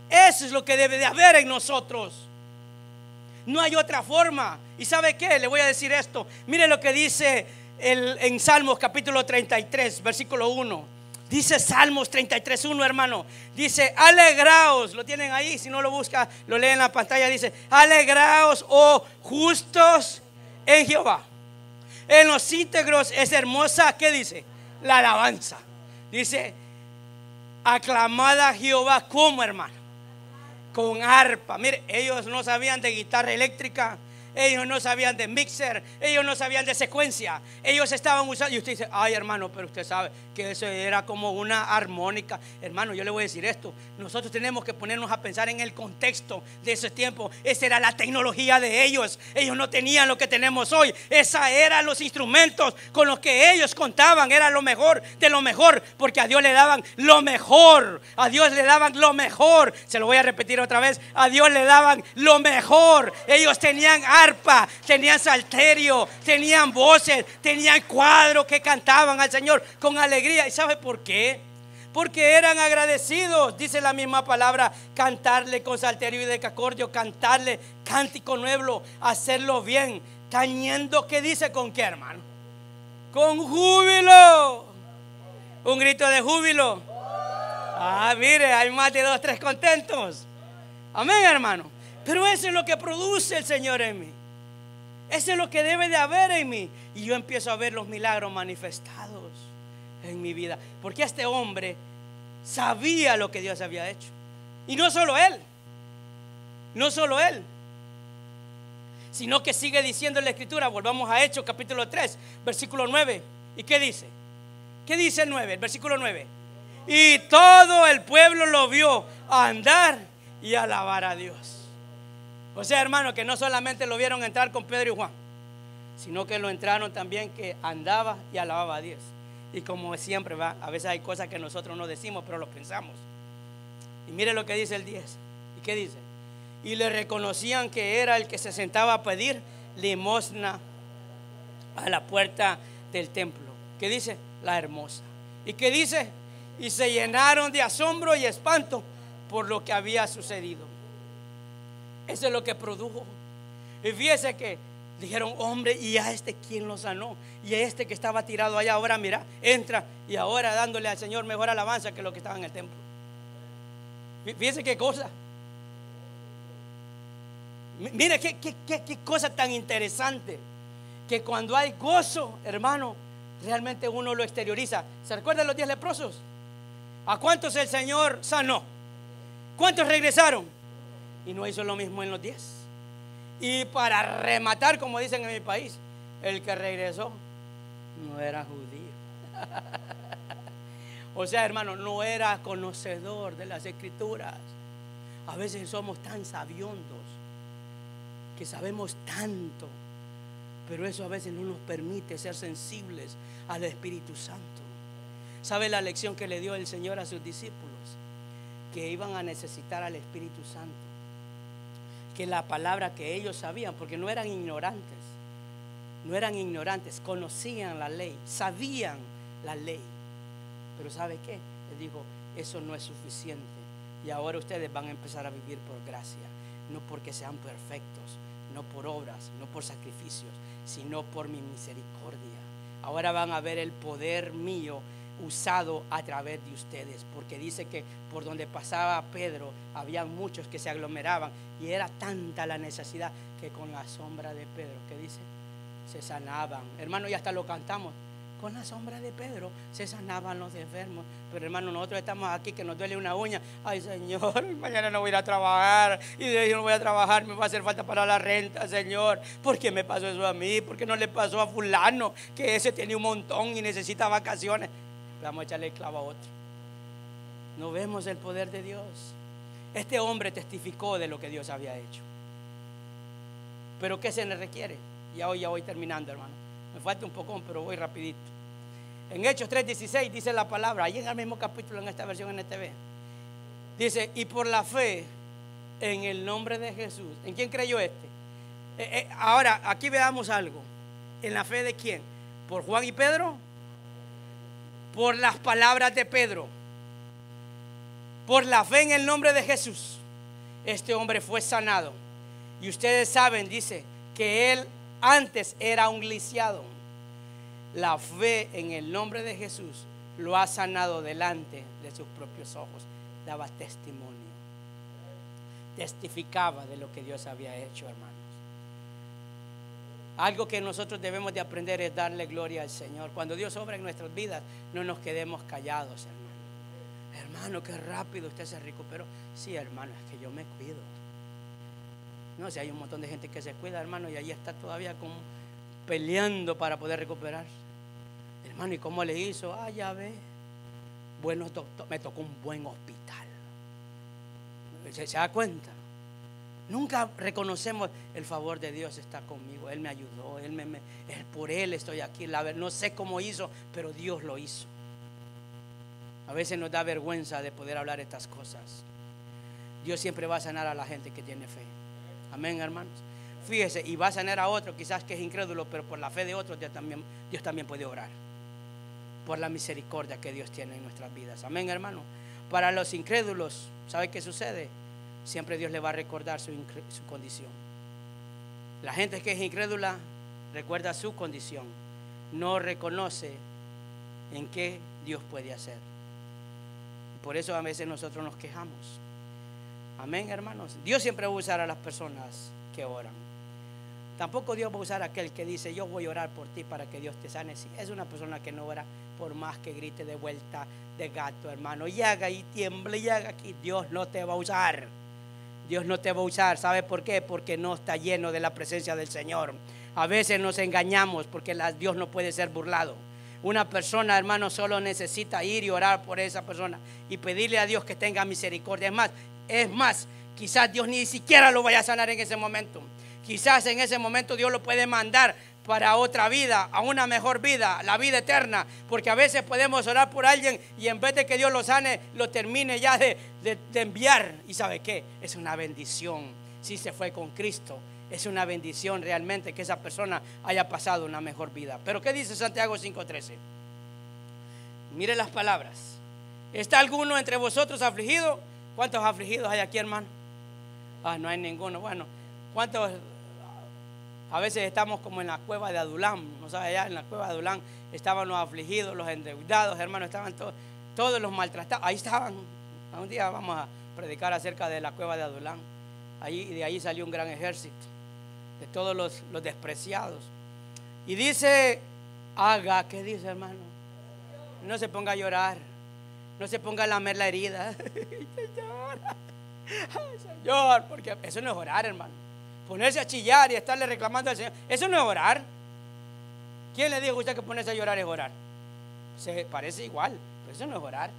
S1: Eso es lo que debe de haber en nosotros. No hay otra forma. ¿Y sabe qué? Le voy a decir esto. Mire lo que dice en Salmos capítulo 33, versículo 1. Dice Salmos 33, 1, hermano. Dice, alegraos. Lo tienen ahí, si no lo busca, lo lee en la pantalla. Dice, alegraos, oh justos en Jehová. En los íntegros es hermosa, ¿qué dice? La alabanza. Dice, aclamad a Jehová como, hermano, con arpa. Mire, ellos no sabían de guitarra eléctrica, ellos no sabían de mixer, ellos no sabían de secuencia. Ellos estaban usando, y usted dice, ay, hermano, pero usted sabe que eso era como una armónica. Hermano, yo le voy a decir esto. Nosotros tenemos que ponernos a pensar en el contexto de ese tiempo. Esa era la tecnología de ellos. Ellos no tenían lo que tenemos hoy. Esos eran los instrumentos con los que ellos contaban. Era lo mejor de lo mejor, porque a Dios le daban lo mejor. A Dios le daban lo mejor. Se lo voy a repetir otra vez. A Dios le daban lo mejor. Ellos tenían arpa, tenían salterio, tenían voces, tenían cuadros que cantaban al Señor con alegría. ¿Y sabe por qué? Porque eran agradecidos. Dice la misma palabra, cantarle con salterio y decacordio, cantarle cántico nuevo, hacerlo bien, tañendo. ¿Qué dice? ¿Con qué, hermano? Con júbilo. Un grito de júbilo. Ah, mire, hay más de 2, 3 contentos. Amén, hermano. Pero eso es lo que produce el Señor en mí. Eso es lo que debe de haber en mí. Y yo empiezo a ver los milagros manifestados en mi vida. Porque este hombre sabía lo que Dios había hecho. Y no solo él, no solo él, sino que sigue diciendo en la escritura. Volvamos a Hechos capítulo 3, versículo 9. ¿Y qué dice? ¿Qué dice el 9? El versículo 9. Y todo el pueblo lo vio andar y alabar a Dios. O sea, hermano, que no solamente lo vieron entrar con Pedro y Juan, sino que lo entraron también que andaba y alababa a Dios. Y como siempre, va, a veces hay cosas que nosotros no decimos, pero lo pensamos. Y mire lo que dice el 10. ¿Y qué dice? Y le reconocían que era el que se sentaba a pedir limosna a la puerta del templo. ¿Qué dice? La hermosa. ¿Y qué dice? Y se llenaron de asombro y espanto por lo que había sucedido. Eso es lo que produjo. Y fíjese que dijeron, hombre, ¿y a este quién lo sanó? Y a este que estaba tirado allá, ahora mira, entra y ahora dándole al Señor mejor alabanza que lo que estaba en el templo. Fíjese qué cosa. Mire qué cosa tan interesante. Que cuando hay gozo, hermano, realmente uno lo exterioriza. ¿Se recuerdan los 10 leprosos? ¿A cuántos el Señor sanó? ¿Cuántos regresaron? Y no hizo lo mismo en los 10. Y para rematar, como dicen en mi país, el que regresó no era judío. O sea, hermano, no era conocedor de las escrituras. A veces somos tan sabiondos que sabemos tanto, pero eso a veces no nos permite ser sensibles al Espíritu Santo. ¿Sabe la lección que le dio el Señor a sus discípulos? Que iban a necesitar al Espíritu Santo. Que la palabra que ellos sabían, porque no eran ignorantes, conocían la ley, sabían la ley. Pero ¿sabe qué? Les dijo, eso no es suficiente. Y ahora ustedes van a empezar a vivir por gracia, no porque sean perfectos, no por obras, no por sacrificios, sino por mi misericordia. Ahora van a ver el poder mío usado a través de ustedes, porque dice que por donde pasaba Pedro había muchos que se aglomeraban y era tanta la necesidad que con la sombra de Pedro, ¿qué dice? Se sanaban. Hermano, y hasta lo cantamos. con la sombra de Pedro se sanaban los enfermos. Pero hermano, nosotros estamos aquí que nos duele una uña. Ay, Señor, mañana no voy a ir a trabajar. Y de ahí no voy a trabajar, me va a hacer falta para la renta, Señor. ¿Por qué me pasó eso a mí? ¿Por qué no le pasó a fulano, que ese tiene un montón y necesita vacaciones? Vamos a echarle el clavo a otro. No vemos el poder de Dios. Este hombre testificó de lo que Dios había hecho. Pero ¿qué se le requiere? Ya voy terminando, hermano. Me falta un poco, pero voy rapidito. En Hechos 3:16 dice la palabra, ahí en el mismo capítulo, en esta versión NTV, dice: y por la fe en el nombre de Jesús. ¿En quién creyó este? Ahora, aquí veamos algo. ¿En la fe de quién? ¿Por Juan y Pedro? Por las palabras de Pedro. Por la fe en el nombre de Jesús, este hombre fue sanado. Y ustedes saben, dice, que él antes era un lisiado. La fe en el nombre de Jesús lo ha sanado delante de sus propios ojos. Daba testimonio, testificaba de lo que Dios había hecho, hermanos. Algo que nosotros debemos de aprender es darle gloria al Señor. Cuando Dios obra en nuestras vidas, no nos quedemos callados, hermano. Hermano, qué rápido usted se recuperó. Sí, hermano, es que yo me cuido. No, si hay un montón de gente que se cuida, hermano, y ahí está todavía como peleando para poder recuperar. Hermano, ¿y cómo le hizo? Ah, ya ve, buenos doctores, me tocó un buen hospital. ¿Se da cuenta? Nunca reconocemos el favor de Dios está conmigo. Él me ayudó, por Él estoy aquí. No sé cómo hizo, pero Dios lo hizo. A veces nos da vergüenza de poder hablar estas cosas. Dios siempre va a sanar a la gente que tiene fe. Amén, hermanos. Fíjese, y va a sanar a otro quizás que es incrédulo, pero por la fe de otros Dios también puede obrar. Por la misericordia que Dios tiene en nuestras vidas. Amén, hermano. Para los incrédulos, ¿sabe qué sucede? Siempre Dios le va a recordar su condición. La gente que es incrédula recuerda su condición. No reconoce en qué Dios puede hacer. Por eso a veces nosotros nos quejamos. Amén, hermanos. Dios siempre va a usar a las personas que oran. Tampoco Dios va a usar a aquel que dice: yo voy a orar por ti para que Dios te sane. Si es una persona que no ora, por más que grite de vuelta de gato, hermano, y haga y tiemble y haga aquí, Dios no te va a usar. Dios no te va a usar. ¿Sabe por qué? Porque no está lleno de la presencia del Señor. A veces nos engañamos porque Dios no puede ser burlado. Una persona, hermano, solo necesita ir y orar por esa persona y pedirle a Dios que tenga misericordia. Es más, quizás Dios ni siquiera lo vaya a sanar en ese momento. Quizás en ese momento Dios lo puede mandar para otra vida, a una mejor vida, la vida eterna. Porque a veces podemos orar por alguien y en vez de que Dios lo sane, lo termine ya de enviar. ¿Y sabe qué? Es una bendición. Si se fue con Cristo, es una bendición realmente que esa persona haya pasado una mejor vida. Pero ¿qué dice Santiago 5:13? Mire las palabras. ¿Está alguno entre vosotros afligido? ¿Cuántos afligidos hay aquí, hermano? No hay ninguno. Bueno, ¿cuántos? A veces estamos como en la cueva de Adulam. No sabe, allá en la cueva de Adulam estaban los afligidos, los endeudados, hermano, estaban todos los maltratados. Ahí estaban. Un día vamos a predicar acerca de la cueva de Adulam. De ahí salió un gran ejército de todos los despreciados. Y dice: haga, ¿qué dice, hermano? No se ponga a llorar, no se ponga a lamer la herida. Señor, porque eso no es orar, hermano. Ponerse a chillar y estarle reclamando al Señor, eso no es orar. ¿Quién le dijo a usted que ponerse a llorar es orar? Se parece igual, pero eso no es orar.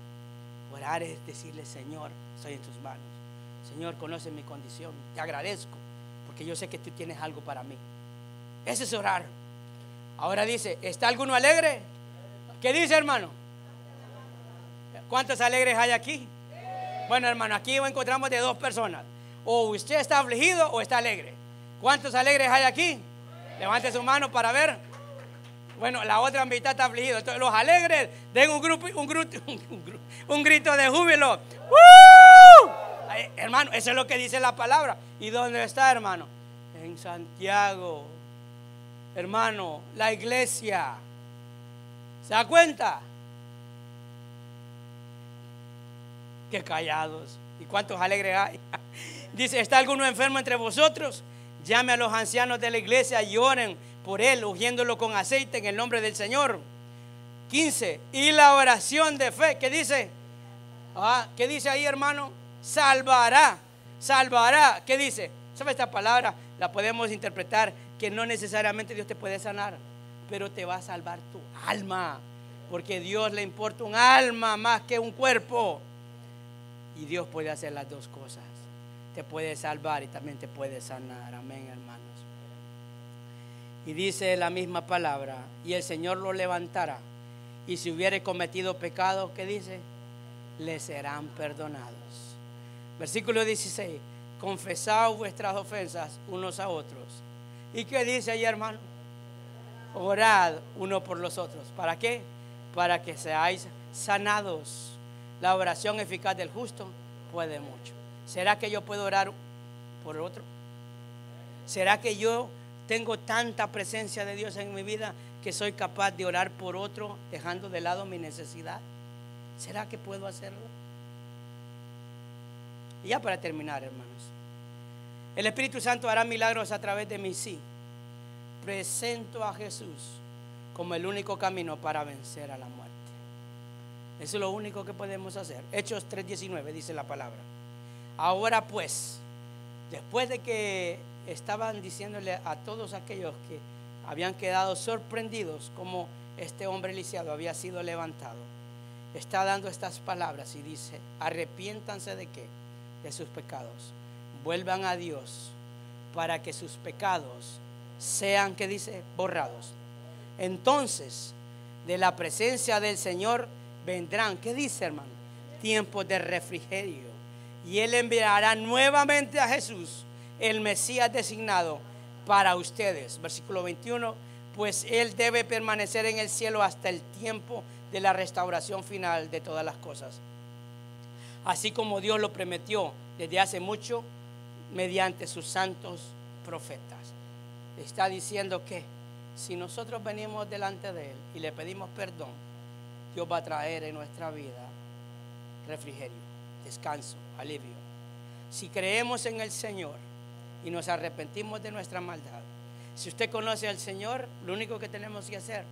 S1: Orar es decirle: Señor, estoy en tus manos. Señor, conoce mi condición, te agradezco porque yo sé que tú tienes algo para mí. Eso es orar. Ahora dice: ¿está alguno alegre? ¿Qué dice, hermano? ¿Cuántos alegres hay aquí? Bueno, hermano, aquí encontramos de dos personas: o usted está afligido o está alegre. ¿Cuántos alegres hay aquí? Levante su mano para ver. Bueno, la otra mitad está afligido. Entonces, los alegres den un grito de júbilo. Hermano, eso es lo que dice la palabra. ¿Y dónde está, hermano? En Santiago. Hermano, la iglesia. ¿Se da cuenta? Qué callados. ¿Y cuántos alegres hay? Dice: ¿está alguno enfermo entre vosotros? Llame a los ancianos de la iglesia y oren por él, ungiéndolo con aceite en el nombre del Señor. 15. Y la oración de fe, ¿qué dice? ¿Qué dice ahí, hermano? Salvará, salvará. ¿Qué dice? ¿Sabe esta palabra? La podemos interpretar que no necesariamente Dios te puede sanar, pero te va a salvar tu alma, porque a Dios le importa un alma más que un cuerpo. Y Dios puede hacer las dos cosas. Te puede salvar y también te puede sanar. Amén, hermanos. Y dice la misma palabra: y el Señor lo levantará, y si hubiere cometido pecado, ¿qué dice? Le serán perdonados. Versículo 16: confesad vuestras ofensas unos a otros. ¿Y qué dice ahí, hermano? Orad uno por los otros. ¿Para qué? Para que seáis sanados. La oración eficaz del justo puede mucho. ¿Será que yo puedo orar por otro? ¿Será que yo tengo tanta presencia de Dios en mi vida que soy capaz de orar por otro dejando de lado mi necesidad? ¿Será que puedo hacerlo? Y ya para terminar, hermanos, el Espíritu Santo hará milagros a través de mí, sí. Presento a Jesús como el único camino para vencer a la muerte. Eso es lo único que podemos hacer. Hechos 3:19 dice la palabra: ahora pues, después de que estaban diciéndole a todos aquellos que habían quedado sorprendidos como este hombre lisiado había sido levantado, está dando estas palabras y dice: arrepiéntanse de qué? De sus pecados, vuelvan a Dios para que sus pecados sean, ¿qué dice? Borrados. Entonces de la presencia del Señor vendrán, ¿qué dice, hermano? Tiempos de refrigerio, y Él enviará nuevamente a Jesús, el Mesías designado para ustedes. Versículo 21: pues Él debe permanecer en el cielo hasta el tiempo de la restauración final de todas las cosas, así como Dios lo prometió desde hace mucho mediante sus santos profetas. Está diciendo que si nosotros venimos delante de Él y le pedimos perdón, Dios va a traer en nuestra vida refrigerio, descanso, alivio. Si creemos en el Señor y nos arrepentimos de nuestra maldad, si usted conoce al Señor, lo único que tenemos que hacer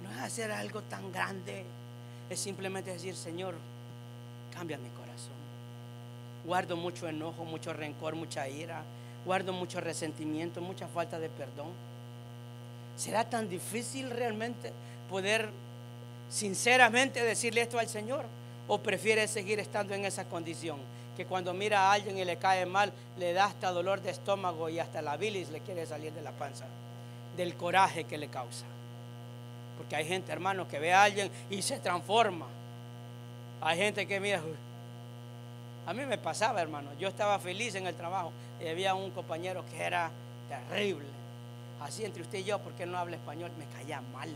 S1: no es hacer algo tan grande, es simplemente decir: Señor, cambia mi corazón. Guardo mucho enojo, mucho rencor, mucha ira, guardo mucho resentimiento, mucha falta de perdón. ¿Será tan difícil realmente poder sinceramente decirle esto al Señor? ¿O prefiere seguir estando en esa condición que cuando mira a alguien y le cae mal, le da hasta dolor de estómago y hasta la bilis le quiere salir de la panza, del coraje que le causa? Porque hay gente, hermano, que ve a alguien y se transforma. Hay gente que mira. A mí me pasaba, hermano, yo estaba feliz en el trabajo y había un compañero que era terrible. Así entre usted y yo, porque él no habla español, me caía mal.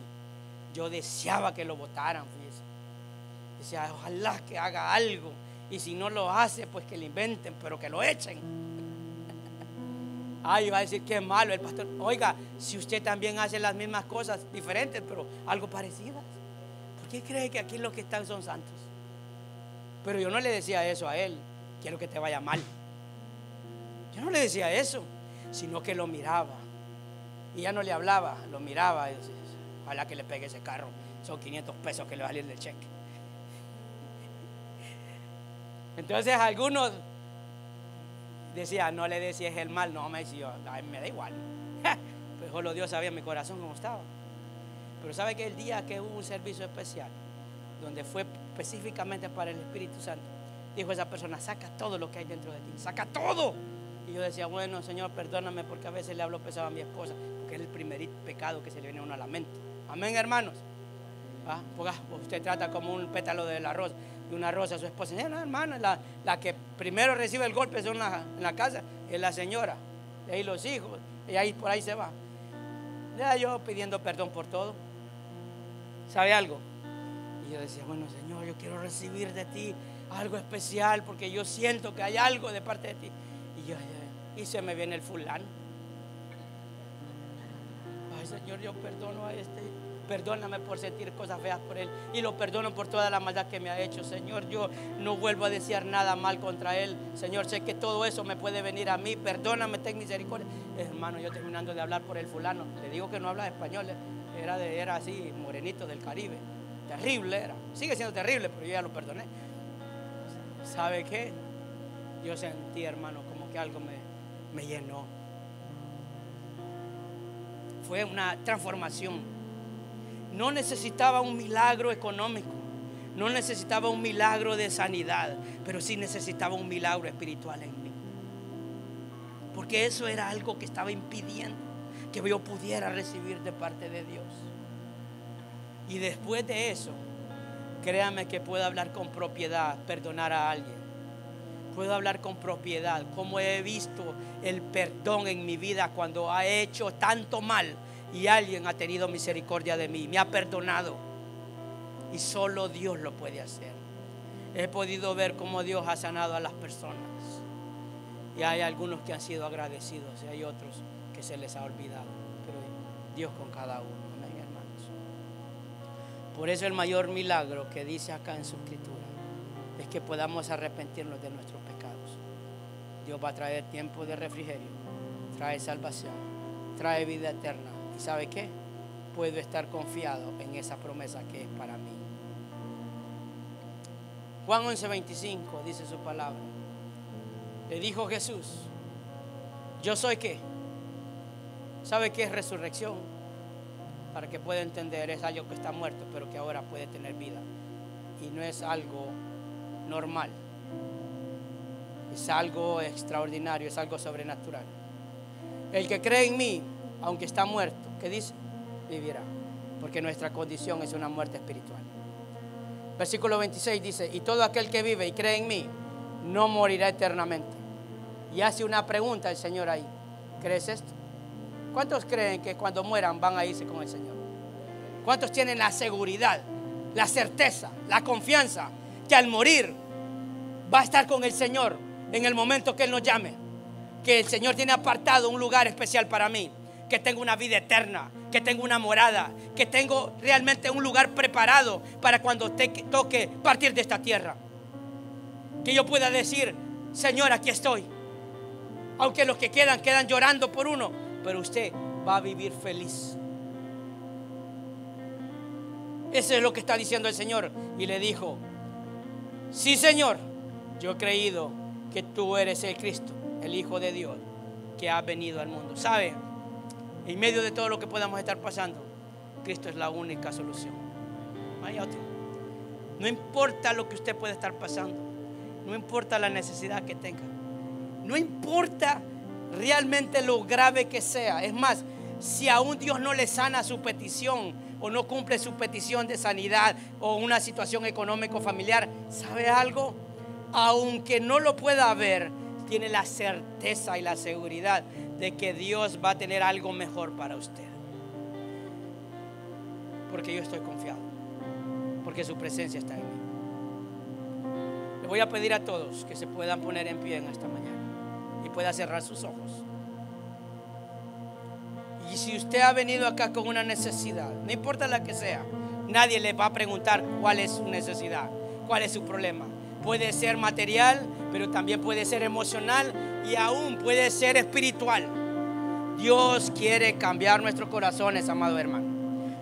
S1: Yo deseaba que lo votaran, fíjese. Decía: ojalá que haga algo, y si no lo hace, pues que lo inventen, pero que lo echen. Ay, va a decir: qué malo el pastor. Oiga, si usted también hace las mismas cosas, diferentes, pero algo parecidas, ¿por qué cree que aquí los que están son santos? Pero yo no le decía eso a él: quiero que te vaya mal. Yo no le decía eso, sino que lo miraba. Y ya no le hablaba, lo miraba y decía: ojalá que le pegue ese carro, son 500 pesos que le va a salir del cheque. Entonces algunos decían: no le decías el mal. No, me decía: a mí me da igual. Pues solo Dios sabía mi corazón cómo estaba. Pero sabe que el día que hubo un servicio especial donde fue específicamente para el Espíritu Santo, dijo esa persona: saca todo lo que hay dentro de ti, saca todo. Y yo decía: bueno, Señor, perdóname, porque a veces le hablo pesado a mi esposa, porque es el primer pecado que se le viene a uno a la mente. Amén, hermanos. Porque usted trata como un pétalo de una rosa a su esposa. No, hermano, la que primero recibe el golpe en la casa es la señora, y ahí los hijos, y ahí por ahí se va. Ya yo pidiendo perdón por todo. ¿Sabe algo? Y yo decía: bueno, Señor, yo quiero recibir de ti algo especial, porque yo siento que hay algo de parte de ti. Y se me viene el fulano. Ay, Señor, yo perdono a este. Perdóname por sentir cosas feas por él, y lo perdono por toda la maldad que me ha hecho. Señor, yo no vuelvo a desear nada mal contra él. Señor, sé que todo eso me puede venir a mí. Perdóname, ten misericordia. Hermano, yo terminando de hablar por el fulano, le digo que no habla español, era así, morenito del Caribe. terrible era. Sigue siendo terrible, pero yo ya lo perdoné. ¿Sabe qué? Yo sentí, hermano, como que algo me llenó. Fue una transformación. No necesitaba un milagro económico, no necesitaba un milagro de sanidad, pero sí necesitaba un milagro espiritual en mí. Porque eso era algo que estaba impidiendo que yo pudiera recibir de parte de Dios. Y después de eso, créame que puedo hablar con propiedad, perdonar a alguien. Puedo hablar con propiedad, como he visto el perdón en mi vida cuando ha hecho tanto mal y alguien ha tenido misericordia de mí, me ha perdonado. Y solo Dios lo puede hacer. He podido ver cómo Dios ha sanado a las personas. Y hay algunos que han sido agradecidos y hay otros que se les ha olvidado. Pero Dios con cada uno. Amén, hermanos. Por eso el mayor milagro que dice acá en su escritura es que podamos arrepentirnos de nuestros pecados. Dios va a traer tiempo de refrigerio, trae salvación, trae vida eterna. ¿Y sabe qué? Puedo estar confiado en esa promesa que es para mí. Juan 11:25 dice su palabra. Le dijo Jesús: ¿yo soy qué? ¿Sabe qué es resurrección? Para que pueda entender, es algo que está muerto, pero que ahora puede tener vida. Y no es algo normal, es algo extraordinario, es algo sobrenatural. El que cree en mí, aunque está muerto, ¿qué dice? Vivirá, porque nuestra condición es una muerte espiritual. Versículo 26 dice: y todo aquel que vive y cree en mí no morirá eternamente. Y hace una pregunta el Señor ahí: ¿crees esto? ¿Cuántos creen que cuando mueran van a irse con el Señor? ¿Cuántos tienen la seguridad, la certeza, la confianza que al morir va a estar con el Señor en el momento que Él nos llame? Que el Señor tiene apartado un lugar especial para mí, que tengo una vida eterna, que tengo una morada, que tengo realmente un lugar preparado para cuando toque partir de esta tierra. Que yo pueda decir: Señor, aquí estoy. Aunque los que quedan llorando por uno, pero usted va a vivir feliz. Eso es lo que está diciendo el Señor. Y le dijo: sí, Señor, yo he creído que tú eres el Cristo, el Hijo de Dios, que ha venido al mundo. ¿Sabe? En medio de todo lo que podamos estar pasando, Cristo es la única solución. No importa lo que usted pueda estar pasando, no importa la necesidad que tenga, no importa realmente lo grave que sea. Es más, si aún Dios no le sana su petición o no cumple su petición de sanidad o una situación económico familiar, ¿sabe algo? Aunque no lo pueda ver, tiene la certeza y la seguridad de que Dios va a tener algo mejor para usted. Porque yo estoy confiado, porque su presencia está en mí. Le voy a pedir a todos que se puedan poner en pie en esta mañana y pueda cerrar sus ojos. Y si usted ha venido acá con una necesidad, no importa la que sea, nadie le va a preguntar cuál es su necesidad, cuál es su problema. Puede ser material, pero también puede ser emocional y aún puede ser espiritual. Dios quiere cambiar nuestros corazones, amado hermano.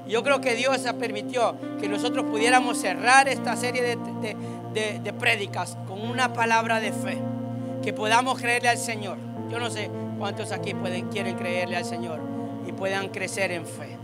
S1: Yo creo que Dios permitió que nosotros pudiéramos cerrar esta serie de prédicas con una palabra de fe, que podamos creerle al Señor. Yo no sé cuántos aquí quieren creerle al Señor y puedan crecer en fe.